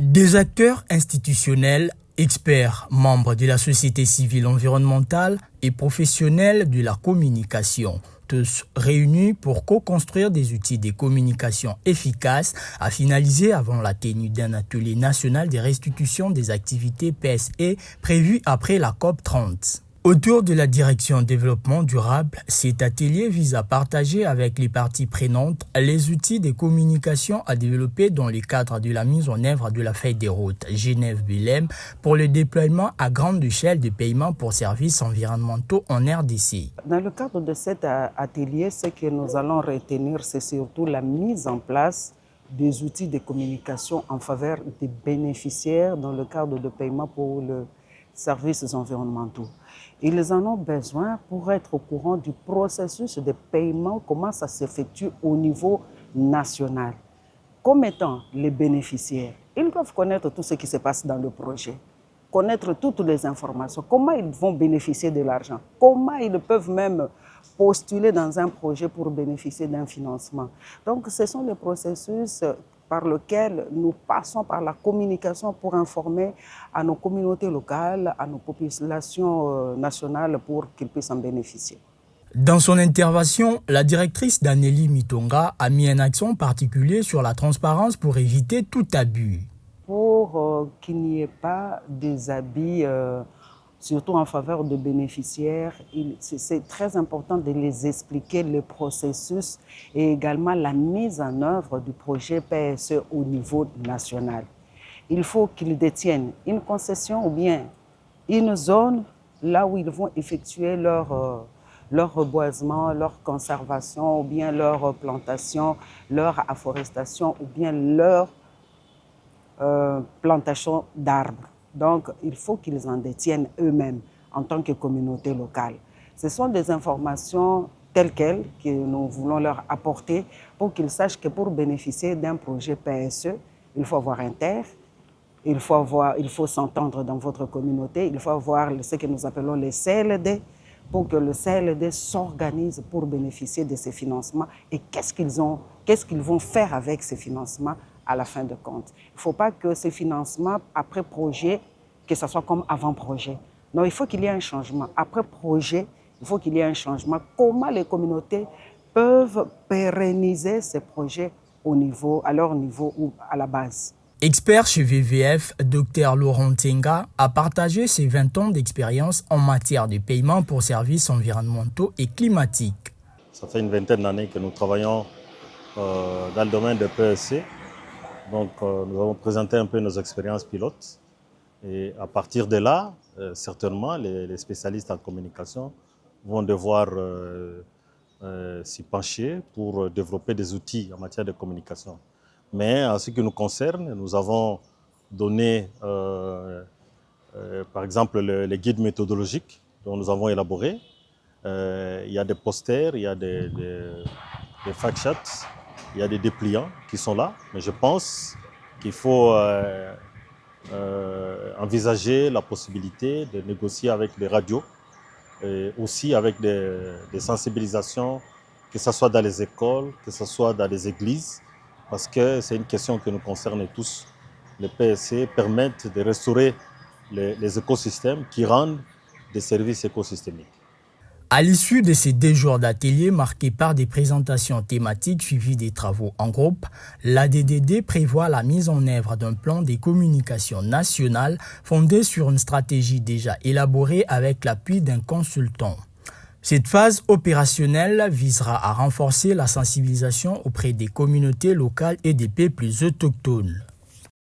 Des acteurs institutionnels, experts, membres de la société civile environnementale et professionnels de la communication, tous réunis pour co-construire des outils de communication efficaces à finaliser avant la tenue d'un atelier national de restitution des activités PSE prévu après la COP30. Autour de la direction développement durable, cet atelier vise à partager avec les parties prenantes les outils de communication à développer dans le cadre de la mise en œuvre de la feuille de route Genève-Belém pour le déploiement à grande échelle de paiements pour services environnementaux en RDC. Dans le cadre de cet atelier, ce que nous allons retenir, c'est surtout la mise en place des outils de communication en faveur des bénéficiaires dans le cadre de paiement pour les services environnementaux. Ils en ont besoin pour être au courant du processus de paiement, comment ça s'effectue au niveau national. Comme étant les bénéficiaires, ils doivent connaître tout ce qui se passe dans le projet, connaître toutes les informations, comment ils vont bénéficier de l'argent, comment ils peuvent même postuler dans un projet pour bénéficier d'un financement. Donc ce sont les processus par lequel nous passons par la communication pour informer à nos communautés locales, à nos populations nationales pour qu'ils puissent en bénéficier. Dans son intervention, la directrice Danieli Mitonga a mis un accent particulier sur la transparence pour éviter tout abus. Pour qu'il n'y ait pas des abus, surtout en faveur de bénéficiaires, c'est très important de les expliquer le processus et également la mise en œuvre du projet PSE au niveau national. Il faut qu'ils détiennent une concession ou bien une zone là où ils vont effectuer leur reboisement, leur conservation ou bien leur plantation, leur afforestation ou bien leur plantation d'arbres. Donc, il faut qu'ils en détiennent eux-mêmes en tant que communauté locale. Ce sont des informations telles quelles que nous voulons leur apporter pour qu'ils sachent que pour bénéficier d'un projet PSE, il faut avoir un terre, il faut s'entendre dans votre communauté, il faut avoir ce que nous appelons les CLD pour que le CLD s'organise pour bénéficier de ces financements et qu'est-ce qu'ils vont faire avec ces financements à la fin de compte. Il ne faut pas que ces financements, après projet, que ce soit comme avant projet. Non, il faut qu'il y ait un changement. Après projet, il faut qu'il y ait un changement. Comment les communautés peuvent pérenniser ces projets à leur niveau ou à la base. Expert chez VVF, Dr Laurent Tenga a partagé ses 20 ans d'expérience en matière de paiement pour services environnementaux et climatiques. Ça fait une vingtaine d'années que nous travaillons dans le domaine de PSE. Donc, nous avons présenté un peu nos expériences pilotes. Et à partir de là, certainement, les spécialistes en communication vont devoir s'y pencher pour développer des outils en matière de communication. Mais en ce qui nous concerne, nous avons donné, par exemple, les guides méthodologiques dont nous avons élaboré. Il y a des posters, il y a des fact sheets, il y a des dépliants qui sont là. Mais je pense qu'il faut envisager la possibilité de négocier avec les radios et aussi avec des sensibilisations, que ce soit dans les écoles, que ce soit dans les églises, parce que c'est une question qui nous concerne tous. Les PSE permettent de restaurer les écosystèmes qui rendent des services écosystémiques. À l'issue de ces 2 jours d'atelier marqués par des présentations thématiques suivies des travaux en groupe, l'ADDD prévoit la mise en œuvre d'un plan de communication national fondé sur une stratégie déjà élaborée avec l'appui d'un consultant. Cette phase opérationnelle visera à renforcer la sensibilisation auprès des communautés locales et des peuples autochtones.